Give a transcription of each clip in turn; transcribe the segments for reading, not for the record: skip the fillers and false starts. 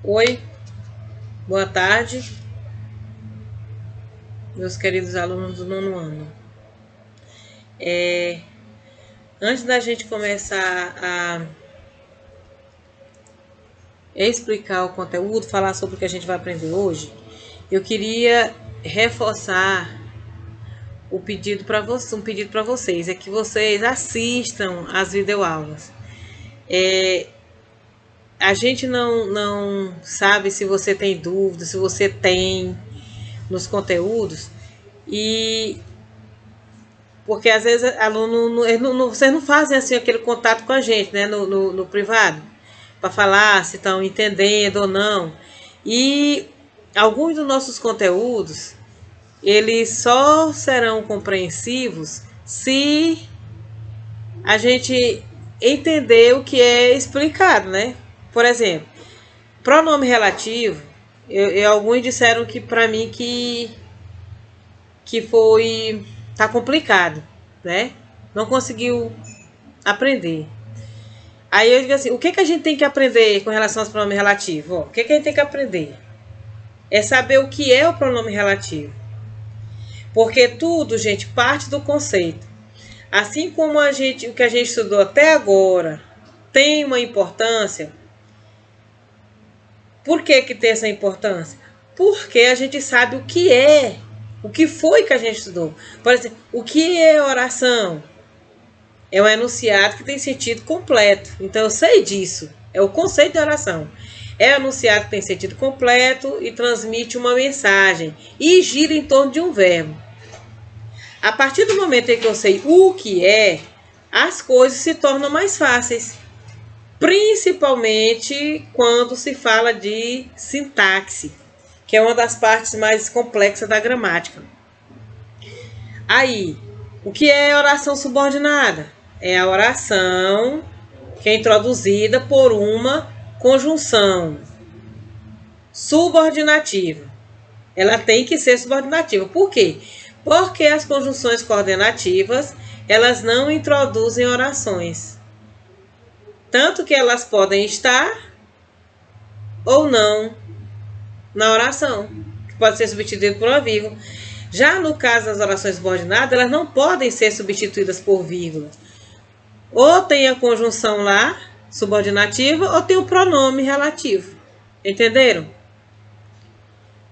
Oi, boa tarde, meus queridos alunos do nono ano. Antes da gente começar a explicar o conteúdo, falar sobre o que a gente vai aprender hoje, eu queria reforçar um pedido para vocês, é que vocês assistam as videoaulas. A gente não sabe se você tem dúvidas, se você tem nos conteúdos, e porque às vezes aluno, vocês não fazem assim aquele contato com a gente, né, no privado, para falar se estão entendendo ou não. E alguns dos nossos conteúdos, eles só serão compreensivos se a gente entender o que é explicado, né? Por exemplo, pronome relativo, alguns disseram que para mim que foi tá complicado, né? Não conseguiu aprender. Aí eu digo assim, o que a gente tem que aprender com relação aos pronomes relativos? O que a gente tem que aprender? É saber o que é o pronome relativo. Porque tudo, gente, parte do conceito. Assim como o que a gente estudou até agora tem uma importância. Por que tem essa importância? Porque a gente sabe o que é. O que foi que a gente estudou? Por exemplo, o que é oração? É um enunciado que tem sentido completo. Então, eu sei disso. É o conceito de oração. É um enunciado que tem sentido completo e transmite uma mensagem. E gira em torno de um verbo. A partir do momento em que eu sei o que é, as coisas se tornam mais fáceis. Principalmente quando se fala de sintaxe, que é uma das partes mais complexas da gramática. Aí, o que é oração subordinada? É a oração que é introduzida por uma conjunção subordinativa. Ela tem que ser subordinativa. Por quê? Porque as conjunções coordenativas, elas não introduzem orações. Tanto que elas podem estar ou não na oração, que pode ser substituído por uma vírgula. Já no caso das orações subordinadas, elas não podem ser substituídas por vírgula. Ou tem a conjunção lá, subordinativa, ou tem o pronome relativo. Entenderam?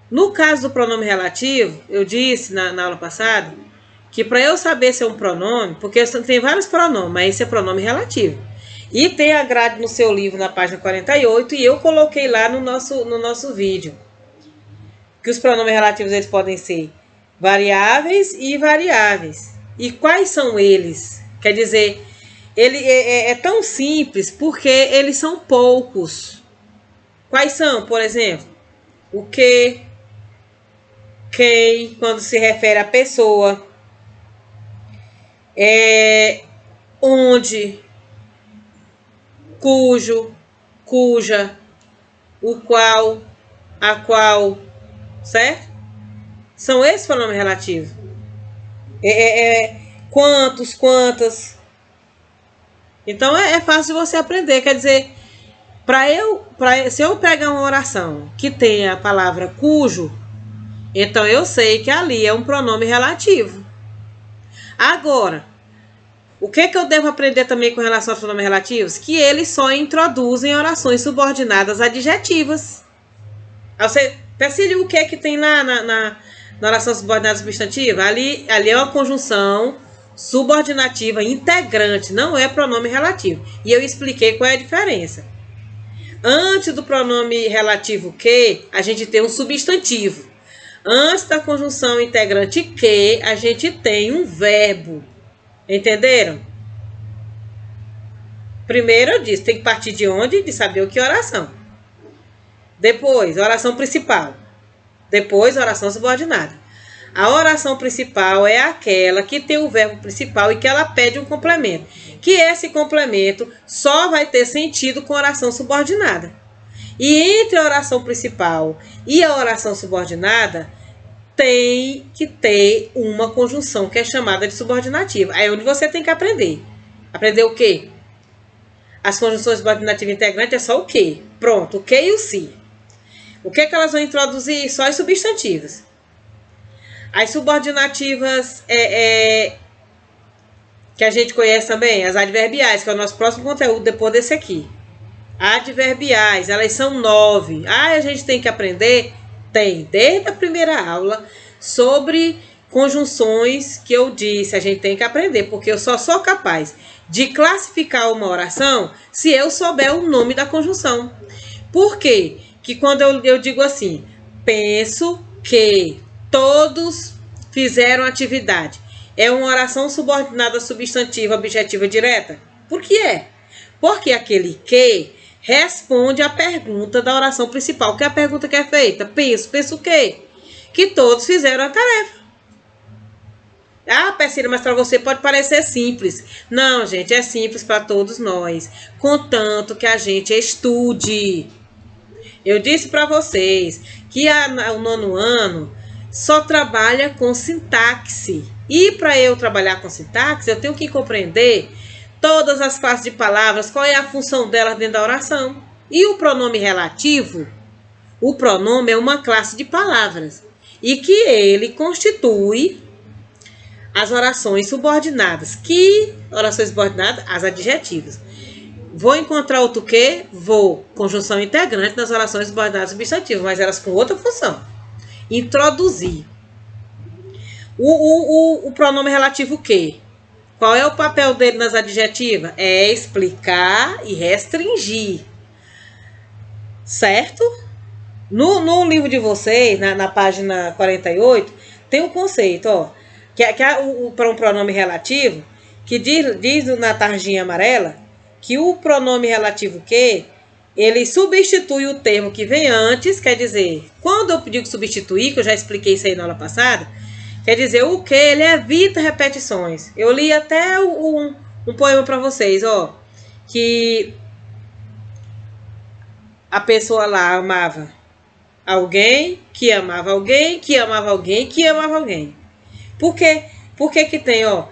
No caso do pronome relativo, eu disse na aula passada, que para eu saber se é um pronome, porque tem vários pronomes, mas esse é pronome relativo. E tem a grade no seu livro, na página 48, e eu coloquei lá no nosso vídeo. Que os pronomes relativos eles podem ser variáveis e variáveis. E quais são eles? Quer dizer, ele é tão simples porque eles são poucos. Quais são, por exemplo? O que, quem, quando se refere à pessoa. Onde, cujo, cuja, o qual, a qual, certo? São esses pronomes relativos. Quantos, quantas. Então é fácil de você aprender. Quer dizer, se eu pegar uma oração que tem a palavra cujo, então eu sei que ali é um pronome relativo. Agora, o que eu devo aprender também com relação aos pronomes relativos? Que eles só introduzem orações subordinadas adjetivas. Você percebe o que tem na oração subordinada substantiva? Ali é uma conjunção subordinativa integrante, não é pronome relativo. E eu expliquei qual é a diferença. Antes do pronome relativo que, a gente tem um substantivo. Antes da conjunção integrante que, a gente tem um verbo. Entenderam? Primeiro eu disse, tem que partir de onde? De saber o que é oração. Depois, oração principal. Depois, oração subordinada. A oração principal é aquela que tem o verbo principal e que ela pede um complemento. Que esse complemento só vai ter sentido com oração subordinada. E entre a oração principal e a oração subordinada, tem que ter uma conjunção que é chamada de subordinativa. Aí é onde você tem que aprender. Aprender o quê? As conjunções subordinativas integrantes é só o que. Pronto, o que e o se. O que é que elas vão introduzir? Só as substantivas. As subordinativas que a gente conhece também, as adverbiais, que é o nosso próximo conteúdo depois desse aqui. Adverbiais, elas são 9. A gente tem que aprender? Tem, desde a primeira aula, sobre conjunções que eu disse, a gente tem que aprender, porque eu só sou capaz de classificar uma oração se eu souber o nome da conjunção. Por quê? Que quando eu digo assim, penso que todos fizeram atividade, é uma oração subordinada substantiva, objetiva direta? Por que é? Porque aquele que responde à pergunta da oração principal, que é a pergunta que é feita. Penso o quê? Que todos fizeram a tarefa. Ah, Persília, mas para você pode parecer simples. Não, gente, é simples para todos nós, contanto que a gente estude. Eu disse para vocês que o 9º ano só trabalha com sintaxe. E para eu trabalhar com sintaxe, eu tenho que compreender todas as classes de palavras, qual é a função delas dentro da oração. E o pronome relativo, o pronome é uma classe de palavras e que ele constitui as orações subordinadas. Que orações subordinadas? As adjetivas. Vou encontrar outro que? Vou. Conjunção integrante nas orações subordinadas substantivas, mas elas com outra função. Introduzir. O pronome relativo que? Qual é o papel dele nas adjetivas? É explicar e restringir. Certo? No livro de vocês, na página 48, tem um conceito, ó, que é para um pronome relativo, que diz na tarjinha amarela que o pronome relativo que, ele substitui o termo que vem antes, quer dizer, quando eu digo substituir, que eu já expliquei isso aí na aula passada, quer dizer, o que ele evita repetições. Eu li até um poema para vocês, ó, que a pessoa lá amava alguém, que amava alguém, que amava alguém, que amava alguém. Por quê? Por que tem, ó,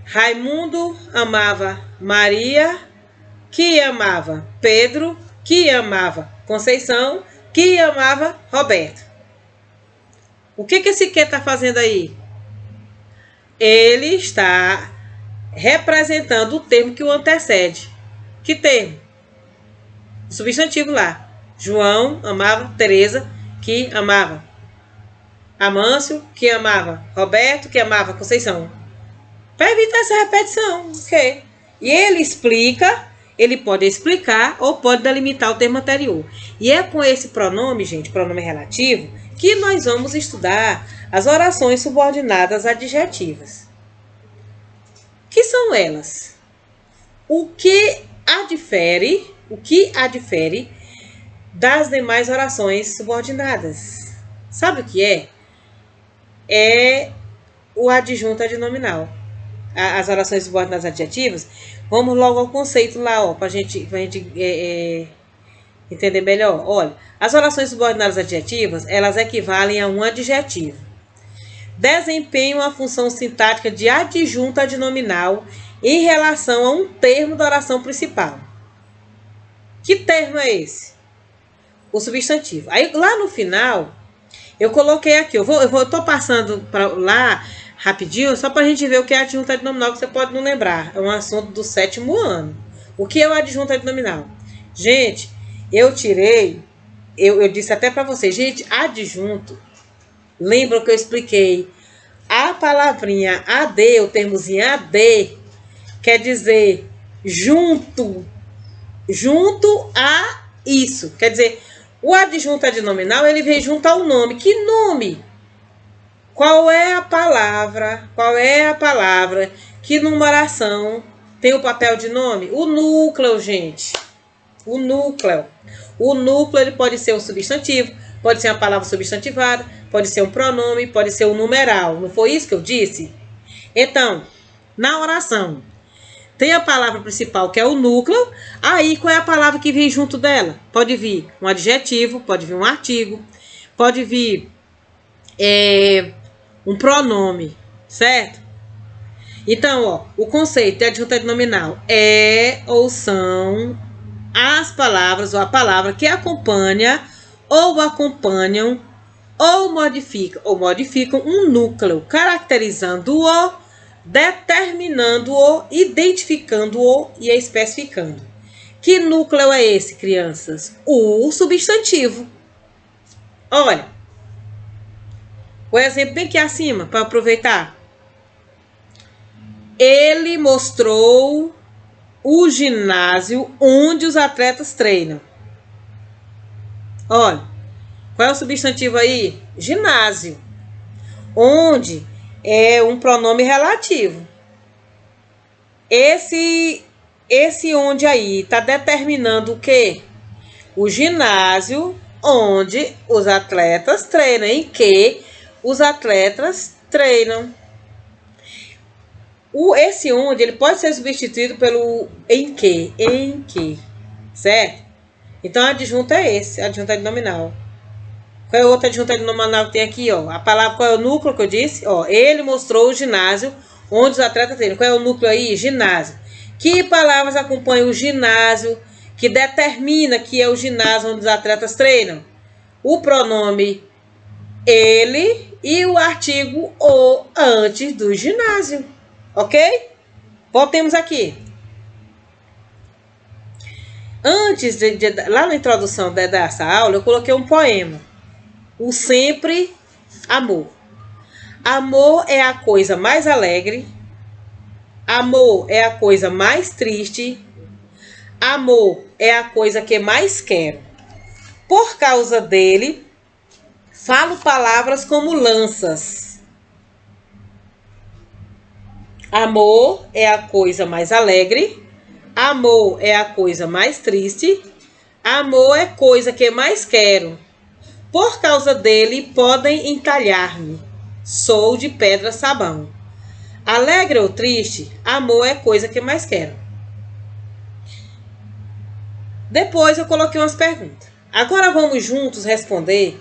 Raimundo amava Maria, que amava Pedro, que amava Conceição, que amava Roberto. O que esse que está fazendo aí? Ele está representando o termo que o antecede. Que termo? O substantivo lá. João amava Teresa, que amava Amâncio, que amava Roberto, que amava Conceição. Para evitar essa repetição. Okay. E ele explica, ele pode explicar ou pode delimitar o termo anterior. E é com esse pronome, gente, pronome relativo, que nós vamos estudar as orações subordinadas adjetivas. Que são elas? O que a difere das demais orações subordinadas? Sabe o que é? É o adjunto adnominal. As orações subordinadas adjetivas, vamos logo ao conceito lá, ó, pra gente entender melhor. Olha, as orações subordinadas adjetivas, elas equivalem a um adjetivo. Desempenham a função sintática de adjunto adnominal em relação a um termo da oração principal. Que termo é esse? O substantivo. Aí, lá no final, eu coloquei aqui, eu tô passando para lá rapidinho, só para a gente ver o que é adjunto adnominal, que você pode não lembrar. É um assunto do 7º ano. O que é o adjunto adnominal? Gente, eu tirei, eu disse até para vocês, gente, adjunto, lembra que eu expliquei? A palavrinha AD, o termozinho AD, quer dizer junto a isso. Quer dizer, o adjunto adnominal, ele vem junto ao nome. Que nome? Qual é a palavra que numa oração tem o papel de nome? O núcleo, gente. O núcleo. O núcleo, ele pode ser um substantivo, pode ser uma palavra substantivada, pode ser um pronome, pode ser um numeral. Não foi isso que eu disse? Então, na oração, tem a palavra principal, que é o núcleo. Aí, qual é a palavra que vem junto dela? Pode vir um adjetivo, pode vir um artigo, pode vir um pronome, certo? Então, ó, o conceito de adjunto adnominal é ou são as palavras ou a palavra que acompanha ou acompanham ou modificam um núcleo, caracterizando-o, determinando-o, identificando-o e especificando. Que núcleo é esse, crianças? O substantivo. Olha, o exemplo bem aqui acima, para aproveitar. Ele mostrou o ginásio onde os atletas treinam. Olha, qual é o substantivo aí? Ginásio. Onde é um pronome relativo. Esse onde aí está determinando o quê? O ginásio onde os atletas treinam. Em que os atletas treinam. Esse onde ele pode ser substituído pelo em que. Em que. Certo? Então, a adjunto é esse. A adjunto é nominal. Qual é o outro adjunto nominal que tem aqui? Ó? A palavra, qual é o núcleo que eu disse? Ó, ele mostrou o ginásio onde os atletas treinam. Qual é o núcleo aí? Ginásio. Que palavras acompanham o ginásio que determina que é o ginásio onde os atletas treinam? O pronome ele e o artigo o antes do ginásio. Ok? Voltemos aqui. Antes, lá na introdução dessa aula, eu coloquei um poema. O sempre amor. Amor é a coisa mais alegre. Amor é a coisa mais triste. Amor é a coisa que mais quero. Por causa dele, falo palavras como lanças. Amor é a coisa mais alegre. Amor é a coisa mais triste. Amor é coisa que mais quero. Por causa dele, podem entalhar-me. Sou de pedra sabão. Alegre ou triste, amor é coisa que mais quero. Depois eu coloquei umas perguntas. Agora vamos juntos responder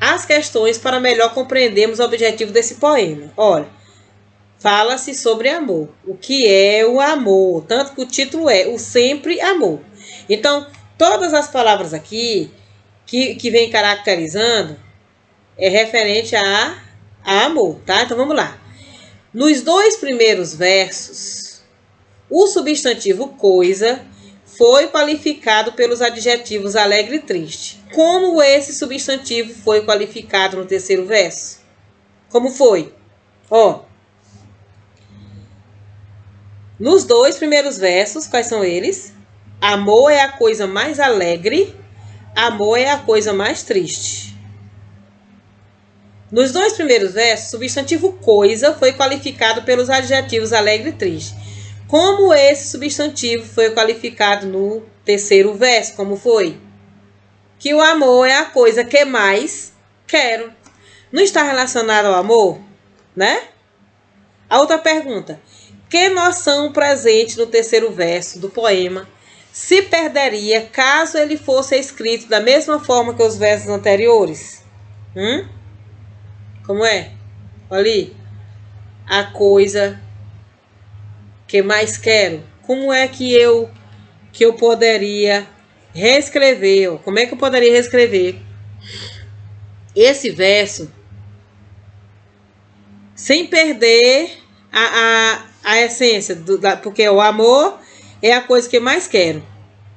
as questões para melhor compreendermos o objetivo desse poema. Olha, fala-se sobre amor. O que é o amor? Tanto que o título é o sempre amor. Então, todas as palavras aqui que vem caracterizando é referente a amor, tá? Então, vamos lá. Nos 2 primeiros versos, o substantivo coisa foi qualificado pelos adjetivos alegre e triste. Como esse substantivo foi qualificado no 3º verso? Como foi? Ó, nos 2 primeiros versos, quais são eles? Amor é a coisa mais alegre, amor é a coisa mais triste. Nos 2 primeiros versos, o substantivo coisa foi qualificado pelos adjetivos alegre e triste. Como esse substantivo foi qualificado no 3º verso? Como foi? Que o amor é a coisa que mais quero. Não está relacionado ao amor? Né? A outra pergunta. Que noção presente no 3º verso do poema se perderia caso ele fosse escrito da mesma forma que os versos anteriores? Como é? Olha ali. A coisa que mais quero. Como é que eu poderia reescrever? Como é que eu poderia reescrever esse verso sem perder a essência? Porque o amor é a coisa que mais quero.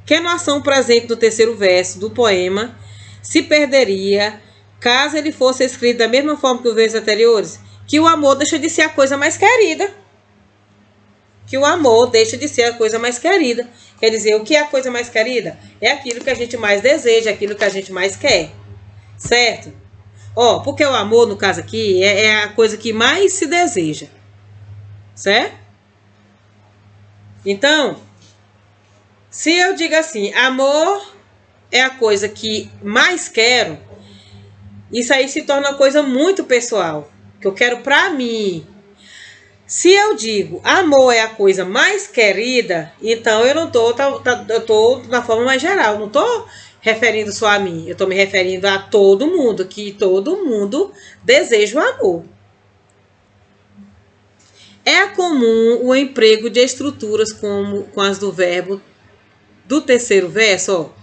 Que noção presente no 3º verso do poema se perderia caso ele fosse escrito da mesma forma que os versos anteriores? Que o amor deixa de ser a coisa mais querida. Que o amor deixa de ser a coisa mais querida. Quer dizer, o que é a coisa mais querida? É aquilo que a gente mais deseja, aquilo que a gente mais quer. Certo? Ó, porque o amor, no caso aqui, é a coisa que mais se deseja. Certo? Então, se eu digo assim, amor é a coisa que mais quero, isso aí se torna uma coisa muito pessoal, que eu quero pra mim. Se eu digo amor é a coisa mais querida, então eu não tô, eu tô na forma mais geral, não tô referindo só a mim, eu tô me referindo a todo mundo, que todo mundo deseja o amor. É comum o emprego de estruturas com as do verbo do 3º verso, ó.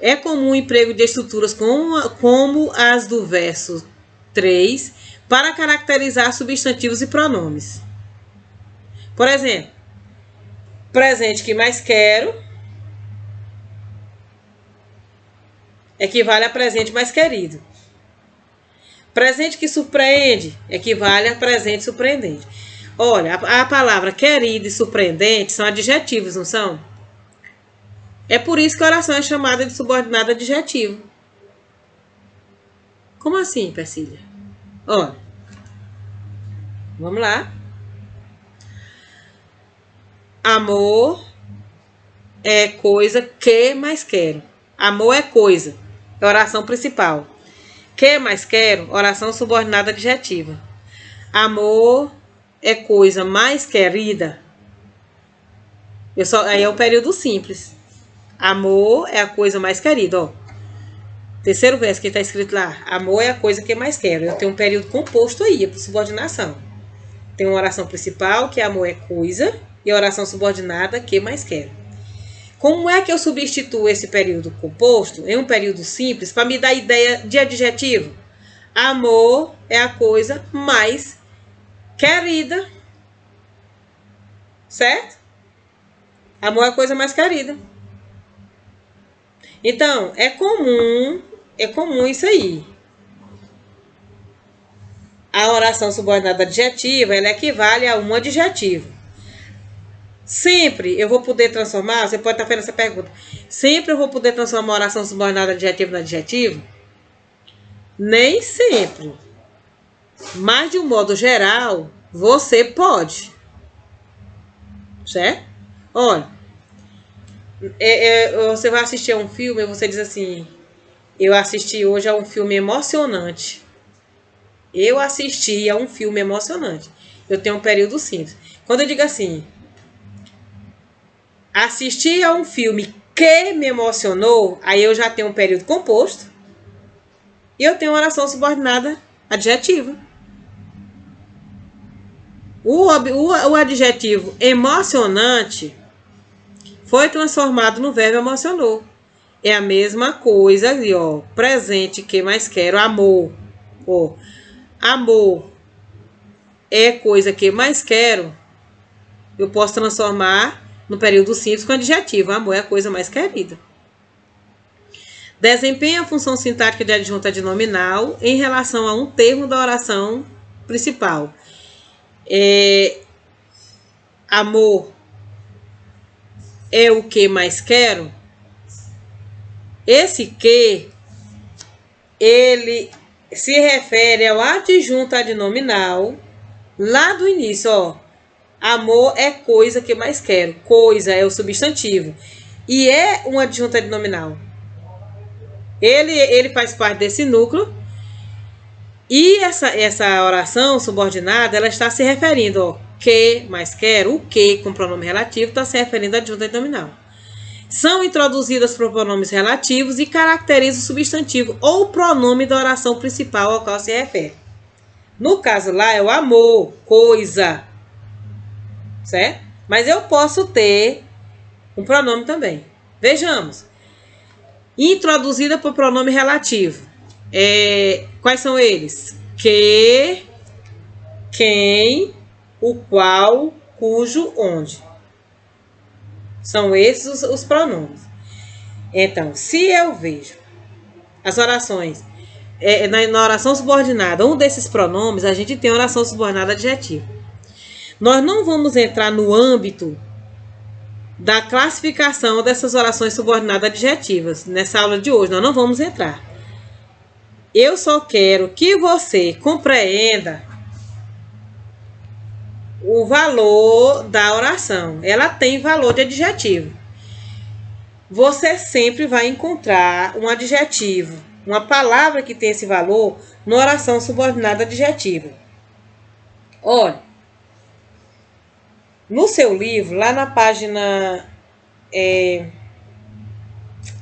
É comum o emprego de estruturas como as do verso 3 para caracterizar substantivos e pronomes. Por exemplo, presente que mais quero equivale a presente mais querido. Presente que surpreende equivale a presente surpreendente. Olha, a palavra querido e surpreendente são adjetivos, não são? É por isso que a oração é chamada de subordinado adjetivo. Como assim, Persília? Olha, vamos lá. Amor é coisa que mais quero. Amor é coisa. É a oração principal. Que mais quero? Oração subordinada adjetiva. Amor é coisa mais querida. Aí é o período simples. Amor é a coisa mais querida, ó. Terceiro verso que está escrito lá. Amor é a coisa que mais quero. Eu tenho um período composto aí, é por subordinação. Tem uma oração principal, que é amor é coisa, e a oração subordinada, que mais quero. Como é que eu substituo esse período composto em um período simples para me dar a ideia de adjetivo? Amor é a coisa mais querida. Certo? Amor é a coisa mais querida. Então, é comum isso aí. A oração subordinada adjetiva, ela equivale a um adjetivo. Sempre eu vou poder transformar, você pode estar fazendo essa pergunta, sempre eu vou poder transformar a oração subordinada adjetiva no adjetivo? Nem sempre. Mas, de um modo geral, você pode. Certo? Olha, você vai assistir a um filme e você diz assim, eu assisti hoje a um filme emocionante. Eu assisti a um filme emocionante. Eu tenho um período simples. Quando eu digo assim, assisti a um filme que me emocionou, aí eu já tenho um período composto e eu tenho uma oração subordinada adjetiva. O adjetivo emocionante foi transformado no verbo emocionou. É a mesma coisa ali, ó. Presente que mais quero, amor. Ó, amor é coisa que mais quero. Eu posso transformar no período simples com adjetivo. Amor é a coisa mais querida. Desempenha a função sintática de adjunto adnominal em relação a um termo da oração principal. Amor é o que mais quero. Esse que, ele se refere ao adjunto adnominal lá do início, ó. Amor é coisa que mais quero. Coisa é o substantivo. E é um adjunto adnominal. Ele faz parte desse núcleo. E essa oração subordinada, ela está se referindo, ó. Que mais quero. O que com pronome relativo está se referindo ao adjunto adnominal. São introduzidas pronomes relativos e caracterizam o substantivo ou pronome da oração principal ao qual se refere. No caso lá é o amor, coisa. Certo? Mas eu posso ter um pronome também. Vejamos. Introduzida por pronome relativo. Quais são eles? Que, quem, o qual, cujo, onde. São esses os pronomes. Então, se eu vejo as orações, na oração subordinada, um desses pronomes, a gente tem a oração subordinada adjetiva. Nós não vamos entrar no âmbito da classificação dessas orações subordinadas adjetivas nessa aula de hoje. Nós não vamos entrar. Eu só quero que você compreenda o valor da oração. Ela tem valor de adjetivo. Você sempre vai encontrar um adjetivo, uma palavra que tem esse valor na oração subordinada adjetiva. Olha, no seu livro, lá na página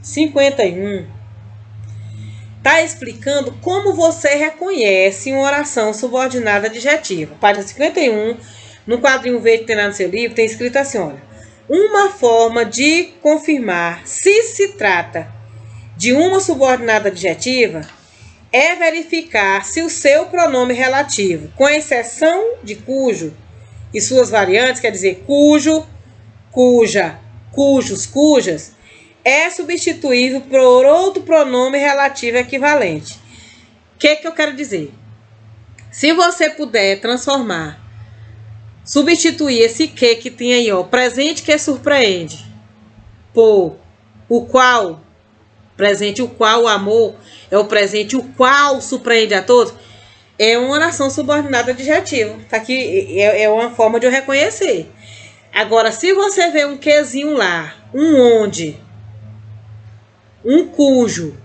51, está explicando como você reconhece uma oração subordinada adjetiva. Página 51, no quadrinho verde que tem lá no seu livro, tem escrito assim, olha. Uma forma de confirmar se trata de uma subordinada adjetiva é verificar se o seu pronome relativo, com exceção de cujo e suas variantes, quer dizer, cujo, cuja, cujos, cujas, é substituível por outro pronome relativo equivalente. O que eu quero dizer? Se você puder transformar, substituir esse que tem aí, ó, presente que surpreende, por o qual, presente o qual, o amor, é o presente o qual surpreende a todos, é uma oração subordinada adjetiva. Tá aqui, é uma forma de eu reconhecer. Agora, se você vê um quezinho lá, um onde, um cujo,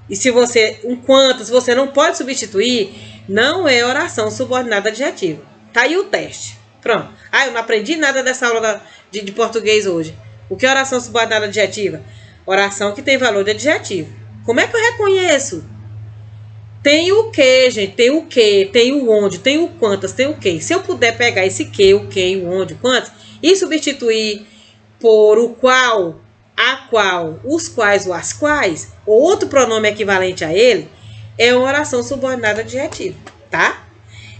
e se você, um quanto, se você não pode substituir, não é oração subordinada adjetiva. Tá aí o teste. Pronto. Eu não aprendi nada dessa aula de português hoje. O que é oração subordinada adjetiva? Oração que tem valor de adjetivo. Como é que eu reconheço? Tem o que, gente? Tem o que, tem o onde, tem o quantas, tem o que. Se eu puder pegar esse que, o quem, o onde, o quantas, e substituir por o qual, a qual, os quais ou as quais, ou outro pronome equivalente a ele, é uma oração subordinada adjetiva, tá?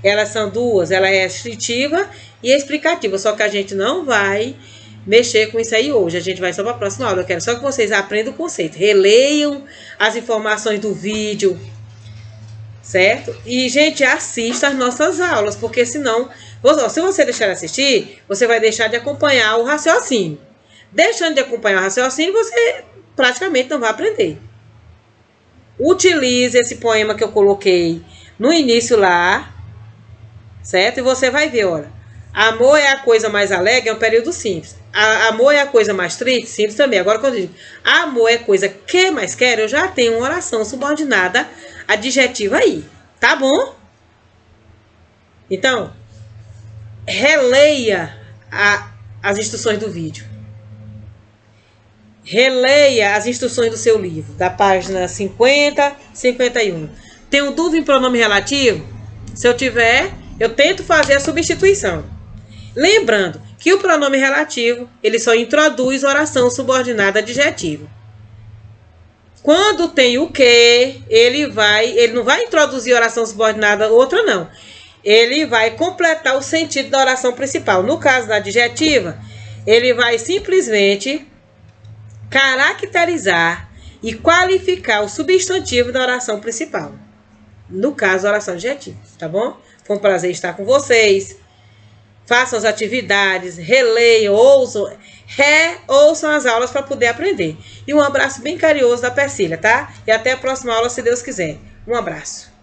Elas são duas, ela é restritiva e explicativa, só que a gente não vai mexer com isso aí hoje, a gente vai só para a próxima aula. Eu quero só que vocês aprendam o conceito, releiam as informações do vídeo, certo? E, gente, assista as nossas aulas, porque senão, se você deixar de assistir, você vai deixar de acompanhar o raciocínio. Deixando de acompanhar o raciocínio, você praticamente não vai aprender. Utilize esse poema que eu coloquei no início lá, certo? E você vai ver, olha, amor é a coisa mais alegre, é um período simples. Amor é a coisa mais triste, simples também. Agora, quando eu digo amor é coisa que mais quero, eu já tenho uma oração subordinada adjetiva aí, tá bom? Então, releia as instruções do vídeo. Releia as instruções do seu livro, da página 50, 51. Tenho dúvida em pronome relativo? Se eu tiver, eu tento fazer a substituição. Lembrando que o pronome relativo, ele só introduz oração subordinada adjetiva. Quando tem o que, ele não vai introduzir oração subordinada outra, não. Ele vai completar o sentido da oração principal. No caso da adjetiva, ele vai simplesmente caracterizar e qualificar o substantivo da oração principal. No caso, a oração adjetiva, tá bom? Foi um prazer estar com vocês. Façam as atividades, releiam, ouçam as aulas para poder aprender. E um abraço bem carinhoso da Persília, tá? E até a próxima aula, se Deus quiser. Um abraço.